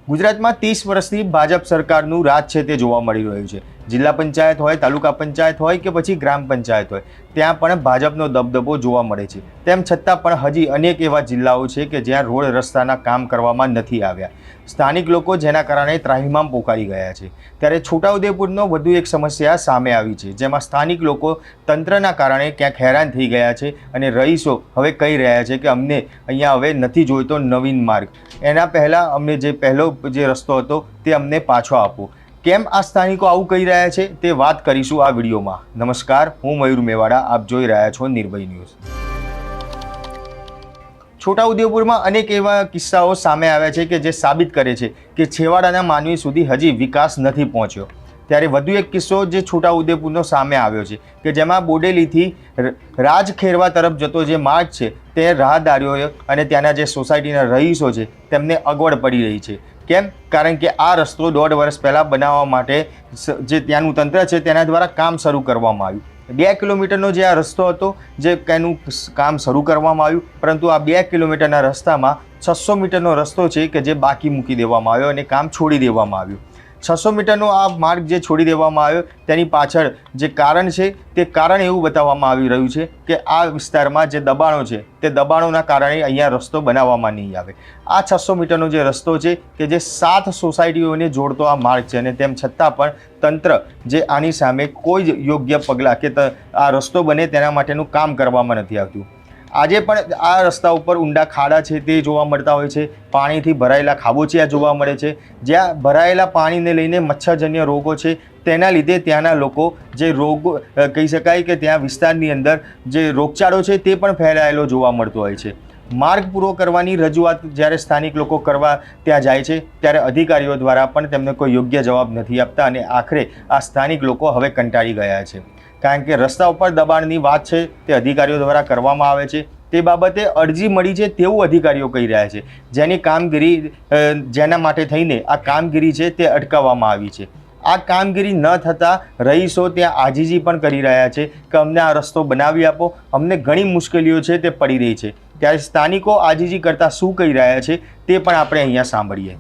ગુજરાતમાં 30 વર્ષથી ભાજપ સરકારનું રાજ છે તે જોવા મળી રહ્યું છે। જિલ્લા પંચાયત હોય, તાલુકા પંચાયત હોય કે પછી ગ્રામ પંચાયત હોય, ત્યાં પણ ભાજપનો દબદબો જોવા મળે છે। તેમ છતાં પણ હજી અનેક એવા જિલ્લાઓ છે કે જ્યાં રોડ રસ્તાના કામ કરવામાં નથી આવ્યા। સ્થાનિક લોકો જેના કારણે ત્રાહિમામ પોકારી ગયા છે। ત્યારે છોટાઉદેપુરનો વધુ એક સમસ્યા સામે આવી છે, જેમાં સ્થાનિક લોકો તંત્રના કારણે ક્યાંક હેરાન થઈ ગયા છે અને રહીશો હવે કહી રહ્યા છે કે અમને અહીંયા હવે નથી જોઈતો નવીન માર્ગ, એના પહેલાં અમને જે પહેલો જે રસ્તો હતો તે અમને પાછો આપો। કેમ આ સ્થાનિકો આવું કહી રહ્યા છે તે વાત કરીશું આ વિડીયોમાં। નમસ્કાર, હું મયુર મેવાડા, આપ જોઈ રહ્યા છો નિર્ભય ન્યૂઝ। છોટાઉદેપુરમાં અનેક એવા કિસ્સાઓ સામે આવ્યા છે કે જે સાબિત કરે છે કે છેવાડાના માનવી સુધી હજી વિકાસ નથી પહોંચ્યો। ત્યારે વધુ એક કિસ્સો જે છોટાઉદેપુરનો સામે આવ્યો છે કે જેમાં બોડેલીથી રાજખેરવા તરફ જતો જે માર્ગ છે તે રાહદારીઓ અને ત્યાંના જે સોસાયટીના રહીશો છે તેમને અગવડ પડી રહી છે। કેમ? કારણ કે આ રસ્તો 1.5 વર્ષ પહેલાં બનાવવા માટે જે ત્યાંનું તંત્ર છે તેના દ્વારા કામ શરૂ કરવામાં આવ્યું। 2 કિલોમીટરનો જે આ રસ્તો હતો જે એનું કામ શરૂ કરવામાં આવ્યું, પરંતુ આ 2 કિલોમીટરના રસ્તામાં 600 મીટરનો રસ્તો છે કે જે બાકી મૂકી દેવામાં આવ્યો અને કામ છોડી દેવામાં આવ્યું। 600 મીટરનો આ માર્ગ જે છોડી દેવામાં આવ્યો તેની પાછળ જે કારણ છે તે કારણ એવું બતાવવામાં આવી રહ્યું છે કે આ વિસ્તારમાં જે દબાણો છે તે દબાણોના કારણે અહીંયા રસ્તો બનાવવામાં નહીં આવે। આ 600 મીટરનો જે રસ્તો છે કે જે 7 સોસાયટીઓને જોડતો આ માર્ગ છે અને તેમ છતાં પણ તંત્ર જે આની સામે કોઈ જ યોગ્ય પગલાં કે આ રસ્તો બને તેના માટેનું કામ કરવામાં નથી આવતું। આજે પણ આ રસ્તા ઉપર ઊંડા ખાડા છે તે જોવા મળતા હોય છે, પાણીથી ભરાયેલા ખાબોચિયા જોવા મળે છે, જ્યાં ભરાયેલા પાણીને લઈને મચ્છરજન્ય રોગો છે તેના લીધે ત્યાંના લોકો જે રોગો કહી શકાય કે ત્યાં વિસ્તારની અંદર જે રોગચાળો છે તે પણ ફેલાયેલો જોવા મળતો હોય છે। માર્ગ પૂરો કરવાની રજૂઆત જ્યારે સ્થાનિક લોકો કરવા ત્યાં જાય છે ત્યારે અધિકારીઓ દ્વારા પણ તેમને કોઈ યોગ્ય જવાબ નથી આપતા અને આખરે આ સ્થાનિક લોકો હવે કંટાળી ગયા છે, કારણ કે રસ્તા ઉપર દબાણની વાત છે તે અધિકારીઓ દ્વારા કરવામાં આવે છે। તે બાબતે અરજી મળી છે તેવું અધિકારીઓ કહી રહ્યા છે, જેની કામગીરી જેના માટે થઈને આ કામગીરી છે તે અટકાવવામાં આવી છે। આ કામગીરી ન થતાં રહીશો ત્યાં આજીજી પણ કરી રહ્યા છે કે અમને આ રસ્તો બનાવી આપો, અમને ઘણી મુશ્કેલીઓ છે તે પડી રહી છે। ત્યારે સ્થાનિકો આજીજી કરતાં શું કહી રહ્યા છે તે પણ આપણે અહીંયા સાંભળીએ।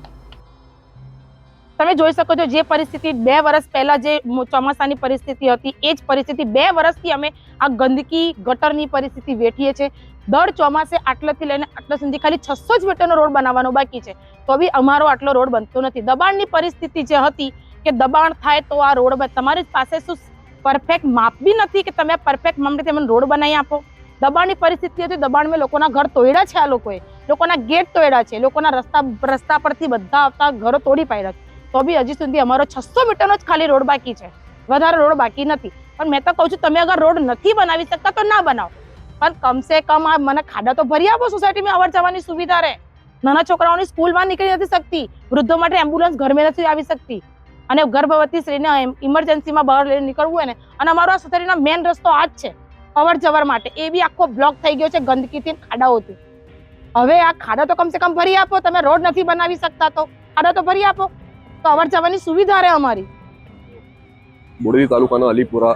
તમે જોઈ શકો છો જે પરિસ્થિતિ 2 વર્ષ પહેલા જે ચોમાસાની પરિસ્થિતિ હતી એ જ પરિસ્થિતિ 2 વર્ષથી અમે આ ગંદકી ગટરની પરિસ્થિતિ વેઠીએ છીએ। દર ચોમાસે આટલાથી લઈને આટલા સુધી ખાલી 600 જ મીટરનો રોડ બનાવવાનો બાકી છે, તો બી અમારો આટલો રોડ બનતો નથી। દબાણની પરિસ્થિતિ જે હતી કે દબાણ થાય તો આ રોડ તમારી પાસે શું પરફેક્ટ માપ બી નથી કે તમે પરફેક્ટ માપથી તમે રોડ બનાવી આપો। દબાણની પરિસ્થિતિ હતી, દબાણમાં લોકોના ઘર તોડ્યા છે, આ લોકોએ લોકોના ગેટ તોડ્યા છે, લોકોના રસ્તા પરથી બધા આવતા ઘરો તોડી પાડ્યા છે, તો બી હજી સુધી અમારો 600 મીટરનો જ ખાલી રોડ બાકી છે, વધારે રોડ બાકી નથી। પણ મેં તો કહું છું તમે અગર રોડ નથી બનાવી શકતા તો ના બનાવો, પણ કમસે કમ આ મને ખાડા તો ભરી આપો, સોસાયટીમાં અવર જવાની સુવિધા રહે। નાના છોકરાઓની સ્કૂલમાં નીકળી નથી શકતી, વૃદ્ધો માટે એમ્બ્યુલન્સ ઘરમાં નથી આવી શકતી, અને ગર્ભવતી સ્ત્રીને ઇમરજન્સીમાં બહાર લઈને નીકળવું હોય ને, અને અમારો આ સોસાયટીનો મેઇન રસ્તો આ જ છે અવર જવર માટે, એ બી આખો બ્લોક થઈ ગયો છે ગંદકીથી ખાડાઓથી। હવે આ ખાડા તો કમસે કમ ભરી આપો, તમે રોડ નથી બનાવી શકતા તો ખાડા તો ભરી આપો, તો અવર જવાની સુવિધા રહે અમારી। બોડેલી તાલુકાના અલીપુરા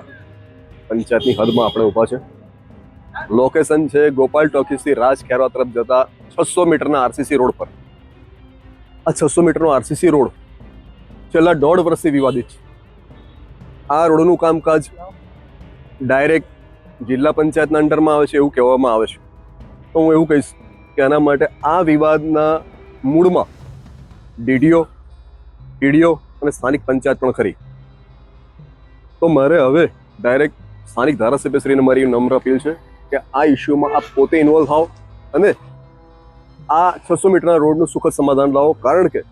પંચાયતની હદમાં આપણે ઊભા છે। લોકેશન છે ગોપાલ ટોકીસથી રાજખેરવા તરફ જતા 600 મીટરના આરસીસી રોડ પર। આ 600 મીટરનો આરસીસી રોડ છેલ્લા 1.5 વર્ષથી વિવાદિત છે। આ રોડનું કામકાજ ડાયરેક્ટ જિલ્લા પંચાયતના અંડરમાં આવે છે એવું કહેવામાં આવે છે, તો હું એવું કહીશ કે આના માટે આ વિવાદના મૂળમાં ડીડીઓ, પીડીઓ અને સ્થાનિક પંચાયત પણ ખરી। તો મારે હવે ડાયરેક્ટ સ્થાનિક ધારાસભ્યશ્રીને મારી નમ્ર અપીલ છે કે આ ઇસ્યુમાં આપ પોતે ઇન્વોલ્વ થાઓ અને આ 600 મીટરના રોડનું સુખદ સમાધાન લાવો, કારણ કે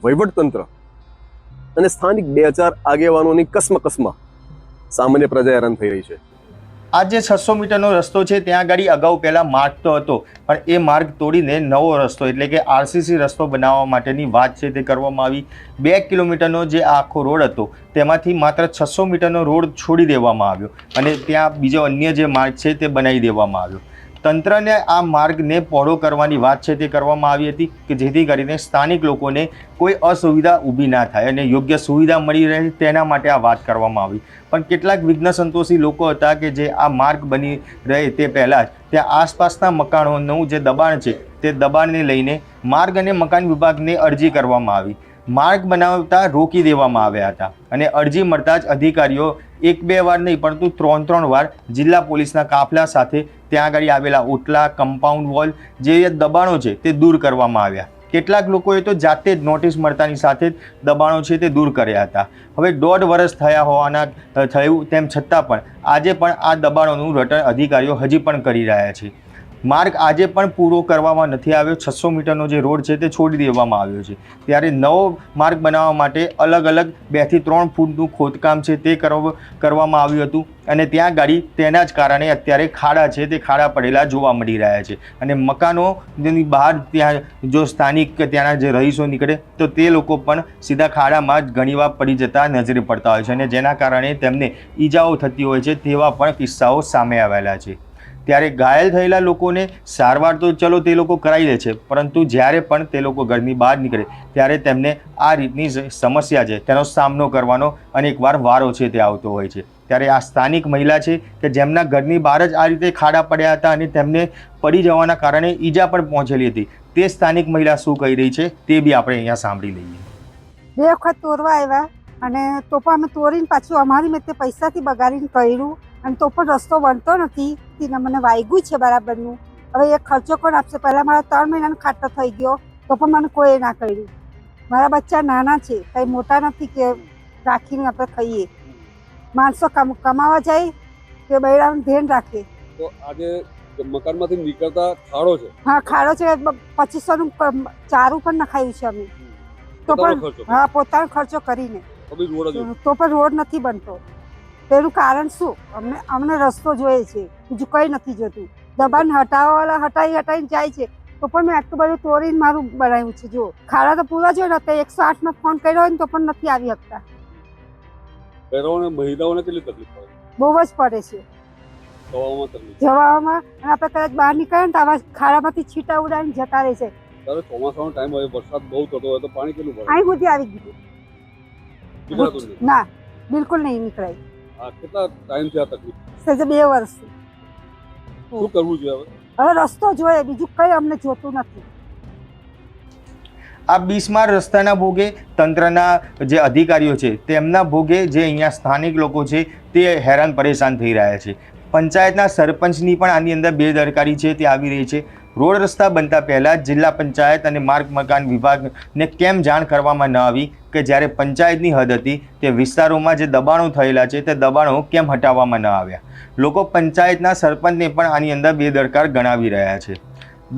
વહીવટતંત્ર અને સ્થાનિક 2-4 આગેવાનોની કસમાં સામાન્ય પ્રજા હેરાન થઈ રહી છે। આ જે 600 મીટરનો રસ્તો છે ત્યાં આગળ અગાઉ પહેલાં માર્ગ તો હતો, પણ એ માર્ગ તોડીને નવો રસ્તો એટલે કે આરસીસી રસ્તો બનાવવા માટેની વાત છે તે કરવામાં આવી। 2 કિલોમીટરનો જે આખો રોડ હતો તેમાંથી માત્ર 600 મીટરનો રોડ છોડી દેવામાં આવ્યો અને ત્યાં બીજો અન્ય જે માર્ગ છે તે બનાવી દેવામાં આવ્યો। તંત્રને આ માર્ગને પહોળો કરવાની વાત છે તે કરવામાં આવી હતી કે જેથી કરીને સ્થાનિક લોકોને કોઈ અસુવિધા ઊભી ના થાય અને યોગ્ય સુવિધા મળી રહે, તેના માટે આ વાત કરવામાં આવી। પણ કેટલાક વિઘ્ન સંતોષી લોકો હતા કે જે આ માર્ગ બની રહે તે પહેલાં જ ત્યાં આસપાસના મકાનોનું જે દબાણ છે તે દબાણને લઈને માર્ગ અને મકાન વિભાગને અરજી કરવામાં આવી. માર્ગ બનાવતા રોકી દેવામાં આવ્યા હતા અને અરજી મળતા જ અધિકારીઓ 1-2 વાર નહીં પરંતુ 3-3 વાર જિલ્લા પોલીસના કાફલા સાથે ત્યાં આગળ આવેલા ઓટલા, કમ્પાઉન્ડ વોલ જે દબાણો છે તે દૂર કરવામાં આવ્યા. કેટલાક લોકોએ તો જાતે જ નોટિસ મળતાની સાથે જ દબાણો છે તે દૂર કર્યા હતા. હવે 1.5 વર્ષ થયા હોવાના થયું તેમ છતાં પણ આજે પણ આ દબાણોનું રટણ અધિકારીઓ હજી પણ કરી રહ્યા છે. માર્ગ આજે પણ પૂરો કરવામાં નથી આવ્યો. 600 મીટરનો જે રોડ છે તે છોડી દેવામાં આવ્યો છે. ત્યારે નવો માર્ગ બનાવવા માટે અલગ અલગ 2 થી 3 ફૂટનું ખોદકામ છે તે કરવામાં આવ્યું હતું અને ત્યાં ગાડી તેના જ કારણે અત્યારે ખાડા છે તે ખાડા પડેલા જોવા મળી રહ્યા છે અને મકાનોની બહાર ત્યાં જો સ્થાનિક ત્યાંના જે રહીશો નીકળે તો તે લોકો પણ સીધા ખાડામાં જ ઘણીવાર પડી જતા નજરે પડતા હોય છે અને જેના કારણે તેમને ઈજાઓ થતી હોય છે તેવા પણ કિસ્સાઓ સામે આવેલા છે. ત્યારે ઘાયલ થયેલા લોકોને સારવાર તો ચલો તે લોકો કરાવી દે છે પરંતુ જ્યારે પણ તે લોકો ઘરની બહાર નીકળે ત્યારે તેમને આ રીતની સમસ્યા છે તેનો સામનો કરવાનો અનેકવાર વારો છે તે આવતો હોય છે. ત્યારે આ સ્થાનિક મહિલા છે કે જેમના ઘરની બહાર જ આ રીતે ખાડા પડ્યા હતા અને તેમને પડી જવાના કારણે ઈજા પણ પહોંચેલી હતી. તે સ્થાનિક મહિલા શું કહી રહી છે તે બી આપણે અહીંયા સાંભળી લઈએ. 2 વખત તોડવા આવ્યા અને તો પણ અમે તોડીને પાછું અમારી મેં તે પૈસાથી બગાડીને કર્યું અને તો પણ રસ્તો બનતો નથી. તેને મને વાગ્યું છે બરાબરનું. હવે એ ખર્ચો કોણ આપશે? પહેલાં મારા 3 મહિનાનો ખાટલો થઈ ગયો તો પણ મને કોઈ ના કર્યું. મારા બચ્ચા નાના છે, કંઈ મોટા નથી કે રાખીને આપણે ખાઈએ. માણસો કમાવા જાય કે બૈરાનું ધ્યાન રાખે. તો આજે મકાનમાંથી નીકળતા ખાડો છે. હા, ખાડો છે. 2500નું ચારું પણ નખાયું છે અમે તો પણ. હા, પોતાનો ખર્ચો કરીને તો પણ રોડ નથી બનતો. તેનું કારણ શું? અમને રસ્તો જોઈએ છે, બીજું કંઈ નથી જોતું. દબાણ હટાવવાવાળા હટાવીને જાય છે તો પણ મેં આટલું બધું તોડીને મારું બનાવ્યું છે. જો ખાડા તો પૂરા જોઈએ ને, 108માં ફોન કર્યો હોય ને તો પણ નથી આવી શકતા. મહિલાઓને કેટલી તકલીફ પડે? બહુ જ પડે છે જવામાં. અને આપણે કદાચ બહાર નીકળે ને તો આવા ખાડામાંથી છીટા ઉડાડીને જતા રહે છે. ચોમાસાનો ટાઈમ હોય, વરસાદ બહુ થતો હોય તો પાણી કેટલું પડે? અહીં સુધી આવી ગયું ના, બિલકુલ નહીં નીકળાય. કેટલા ટાઈમથી આ તકલીફ? 2 વર્ષથી. શું કરવું જોઈએ હવે રસ્તો જોઈએ, બીજું કંઈ અમને જોતું નથી. આ બિસ્માર રસ્તાના ભોગે તંત્રના જે અધિકારીઓ છે તેમના ભોગે જે અહીંયા સ્થાનિક લોકો છે તે હેરાન પરેશાન થઈ રહ્યા છે. પંચાયતના સરપંચની પણ આની અંદર બેદરકારી છે તે આવી રહી છે. રોડ રસ્તા બનતા પહેલાં જિલ્લા પંચાયત અને માર્ગ મકાન વિભાગને કેમ જાણ કરવામાં ન આવી કે જ્યારે પંચાયતની હદ હતી તે વિસ્તારોમાં જે દબાણો થયેલા છે તે દબાણો કેમ હટાવવામાં ન આવ્યા? લોકો પંચાયતના સરપંચને પણ આની અંદર બેદરકાર ગણાવી રહ્યા છે.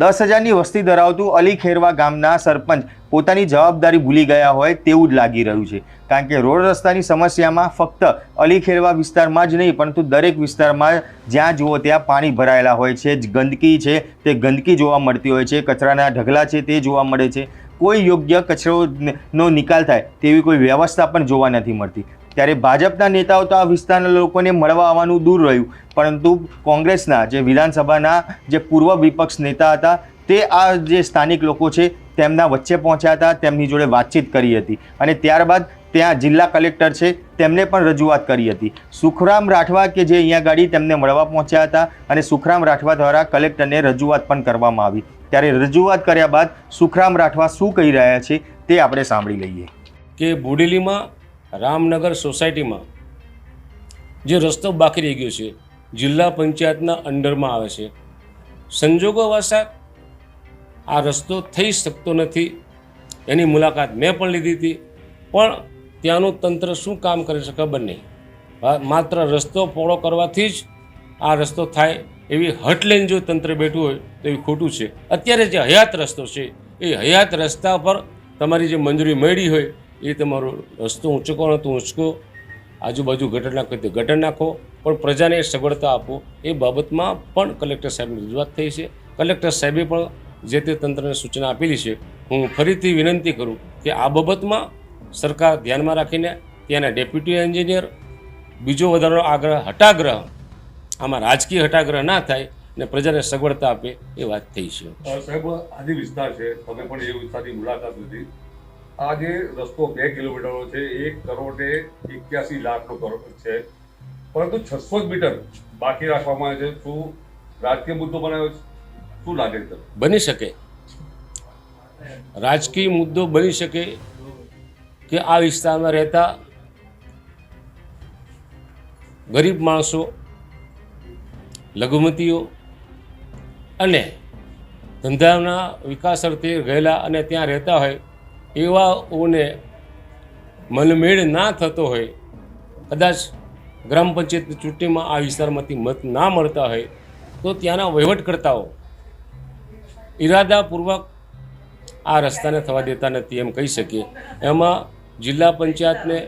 10,000ની વસ્તી ધરાવતું અલી ખેરવા ગામના સરપંચ પોતાની જવાબદારી ભૂલી ગયા હોય તેવું જ લાગી રહ્યું છે. કારણ કે રોડ રસ્તાની સમસ્યામાં ફક્ત અલી ખેરવા વિસ્તારમાં જ નહીં પરંતુ દરેક વિસ્તારમાં જ્યાં જુઓ ત્યાં પાણી ભરાયેલા હોય છે, ગંદકી છે તે ગંદકી જોવા મળતી હોય છે, કચરાના ઢગલા છે તે જોવા મળે છે. કોઈ યોગ્ય કચરોનો નિકાલ થાય તેવી કોઈ વ્યવસ્થા પણ જોવા નથી મળતી. ત્યારે ભાજપના નેતાઓ તો આ વિસ્તારના લોકોને મળવા આવવાનું દૂર રહ્યું પરંતુ કોંગ્રેસના જે વિધાનસભાના જે પૂર્વ વિપક્ષ નેતા હતા તે આ જે સ્થાનિક લોકો છે તેમના વચ્ચે પહોંચ્યા હતા, તેમની જોડે વાતચીત કરી હતી અને ત્યારબાદ ત્યાં જિલ્લા કલેક્ટર છે તેમને પણ રજૂઆત કરી હતી. સુખરામ રાઠવા કે જે અહીંયા ગાડી તેમને મળવા પહોંચ્યા હતા અને સુખરામ રાઠવા દ્વારા કલેક્ટરને રજૂઆત પણ કરવામાં આવી. ત્યારે રજૂઆત કર્યા બાદ સુખરામ રાઠવા શું કહી રહ્યા છે તે આપણે સાંભળી લઈએ. કે બોડેલીમાં રામનગર સોસાયટીમાં જે રસ્તો બાકી રહી ગયો છે, જિલ્લા પંચાયતના અંડરમાં આવે છે. સંજોગોવશાત આ રસ્તો થઈ શકતો નથી. એની મુલાકાત મેં પણ લીધી હતી પણ ત્યાંનું તંત્ર શું કામ કરે છે ખબર નહીં. માત્ર રસ્તો પહોળો કરવાથી જ આ રસ્તો થાય એવી હટ લઈને જો તંત્ર બેઠું હોય તો એ ખોટું છે. અત્યારે જે હયાત રસ્તો છે એ હયાત રસ્તા પર તમારી જે મંજૂરી મળી હોય એ તમારો રસ્તો ઊંચકો તો ઊંચકો, આજુબાજુ ગટર નાખો તો ગટર નાખો, પણ પ્રજાને સગવડતા આપો. એ બાબતમાં પણ કલેક્ટર સાહેબની રજૂઆત થઈ છે. કલેક્ટર સાહેબે પણ જે તે તંત્રને સૂચના આપેલી છે. હું ફરીથી વિનંતી કરું કે આ બાબતમાં સરકાર ધ્યાનમાં રાખીને ત્યાંના ડેપ્યુટી એન્જિનિયર બીજો વધારાનો આગ્રહ હટાગ્રહ, આમાં રાજકીય હટાગ્રહ ના થાય ને પ્રજાને સગવડતા આપે એ વાત થઈ છે. સાહેબ, આજે વિસ્તાર છે, તમે પણ એ વિસ્તારની મુલાકાત લીધી. આ જે રસ્તો 2 કિલોમીટરનો છે, 1,81 લાખનો છે, પરંતુ 600 મીટર બાકી રાખવામાં આવે છે. શું રાજકીય મુદ્દો બનાવ્યો છે? શું લાગે છે? બની શકે રાજકીય મુદ્દો બની શકે કે આ વિસ્તારમાં રહેતા ગરીબ માણસો, લઘુમતીઓ અને ધંધાના વિકાસ અર્થે ગયેલા અને ત્યાં રહેતા હોય એવાઓને મનમેળ ના થતો હોય, કદાચ ગ્રામ પંચાયતની ચૂંટણીમાં આ વિસ્તારમાંથી મત ના મળતા હોય તો ત્યાંના વહીવટકર્તાઓ ઈરાદાપૂર્વક આ રસ્તાને થવા દેતા નથી એમ કહી શકીએ. એમાં જિલ્લા પંચાયતને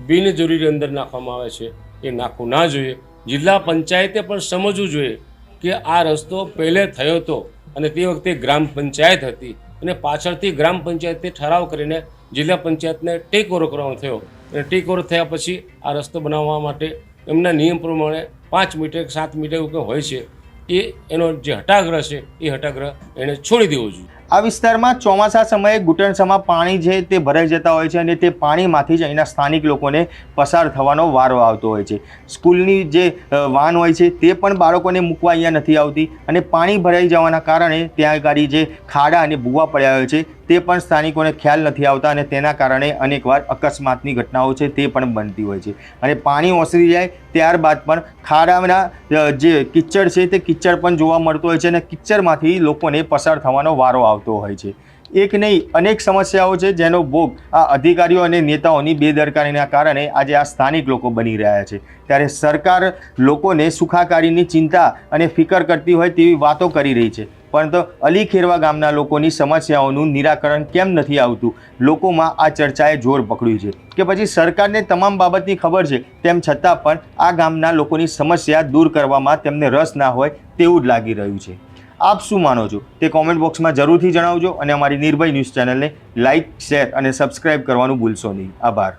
બિનજરૂરી અંદર નાખવામાં આવે છે, એ નાખવું ના જોઈએ. જિલ્લા પંચાયતે પણ સમજવું જોઈએ કે આ રસ્તો પહેલે થયો હતો અને તે વખતે ગ્રામ પંચાયત હતી અને પાછળથી ગ્રામ પંચાયતે ઠરાવ કરીને જિલ્લા પંચાયતને ટેક ઓવર કરવાનો થયો અને ટેક ઓવર થયા પછી આ રસ્તો બનાવવા માટે એમના નિયમ પ્રમાણે 5 મીટર 7 મીટર એવું હોય છે, એ એનો જે હટાગ્રહ છે એ હટાગ્રહ એણે છોડી દેવો જોઈએ. આ વિસ્તારમાં ચોમાસા સમયે ઘૂંટણસમાં પાણી છે તે ભરાઈ જતા હોય છે અને તે પાણીમાંથી જ અહીંના સ્થાનિક લોકોને પસાર થવાનો વારો આવતો હોય છે. સ્કૂલની જે વાન હોય છે તે પણ બાળકોને મૂકવા અહીંયા નથી આવતી અને પાણી ભરાઈ જવાના કારણે ત્યાં આગળ જે ખાડા અને ભૂવા પડ્યા હોય છે તે પણ સ્થાનિકોને ખ્યાલ નથી આવતા અને તેના કારણે અનેકવાર અકસ્માતની ઘટનાઓ છે તે પણ બનતી હોય છે. અને પાણી ઓસરી જાય ત્યારબાદ પણ ખાડાના જે કિચડ છે તે કિચડ પણ જોવા મળતો હોય છે અને કિચડમાંથી લોકોને પસાર થવાનો વારો આવતો હોય છે. એક નહીં અનેક સમસ્યાઓ છે જેનો ભોગ આ અધિકારીઓ અને નેતાઓની બેદરકારીના કારણે આજે આ સ્થાનિક લોકો બની રહ્યા છે. ત્યારે સરકાર લોકોને સુખાકારીની ચિંતા અને ફિકર કરતી હોય તેવી વાતો કરી રહી છે, પરંતુ અલી ખેરવા ગામના લોકોની સમસ્યાઓનું નિરાકરણ કેમ નથી આવતું? લોકોમાં આ ચર્ચાએ જોર પકડ્યું છે કે પછી સરકારને તમામ બાબતની ખબર છે તેમ છતાં પણ આ ગામના લોકોની સમસ્યા દૂર કરવામાં તેમને રસ ના હોય તેવું જ લાગી રહ્યું છે. આપ શું માનો છો તે કોમેન્ટ બોક્સમાં જરૂરથી જણાવજો અને અમારી નિર્ભય ન્યૂઝ ચેનલને લાઇક, શેર અને સબસ્ક્રાઇબ કરવાનું ભૂલશો નહીં. આભાર.